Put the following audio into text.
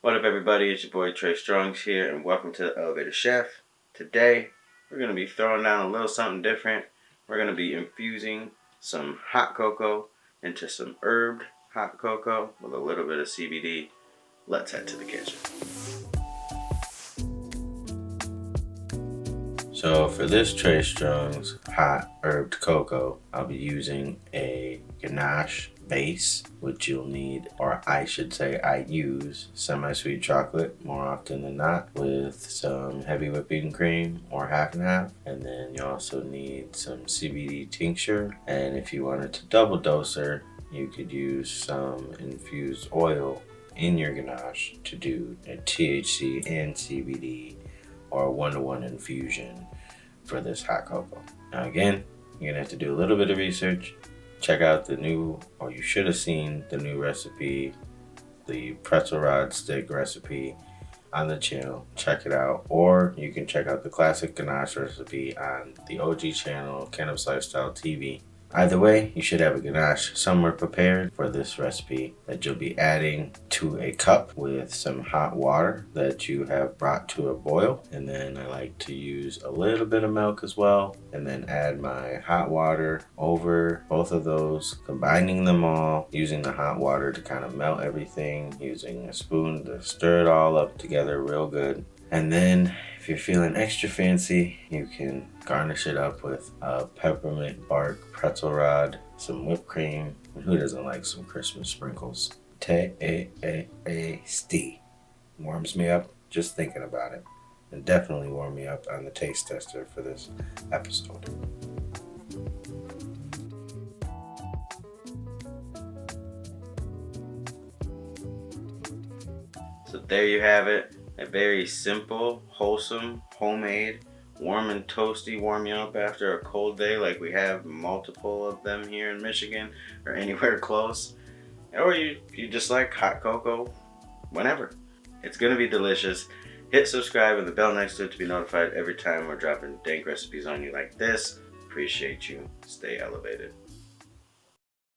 What up everybody, it's your boy Trey Strongs here and welcome to the Elevator Chef. Today we're going to be throwing down a little something different. We're going to be infusing some hot cocoa into some herbed hot cocoa with a little bit of CBD. Let's head to the kitchen. So for this Trey Strong's hot herbed cocoa, I'll be using a ganache base, which you'll need, or I should say I use, semi-sweet chocolate more often than not, with some heavy whipping cream or half and half. And then you also need some CBD tincture, and if you wanted to double doser, you could use some infused oil in your ganache to do a THC and CBD or a 1-to-1 infusion for this hot cocoa. Now again, you're gonna have to do a little bit of research. Check out the new, or you should have seen the new recipe, the pretzel rod stick recipe on the channel. Check it out, or you can check out the classic ganache recipe on the OG channel, Cannabis Lifestyle TV. Either way, you should have a ganache somewhere prepared for this recipe that you'll be adding to a cup with some hot water that you have brought to a boil. And then I like to use a little bit of milk as well, and then add my hot water over both of those, combining them all, using the hot water to kind of melt everything, using a spoon to stir it all up together real good. And then if you're feeling extra fancy, you can garnish it up with a peppermint bark pretzel rod, some whipped cream, and who doesn't like some Christmas sprinkles? Tasty. Warms me up just thinking about it, and definitely warm me up on the taste tester for this episode. So there you have it. A very simple, wholesome, homemade, warm and toasty, warm you up after a cold day like we have multiple of them here in Michigan or anywhere close. Or you just like hot cocoa, whenever. It's going to be delicious. Hit subscribe and the bell next to it to be notified every time we're dropping dank recipes on you like this. Appreciate you. Stay elevated.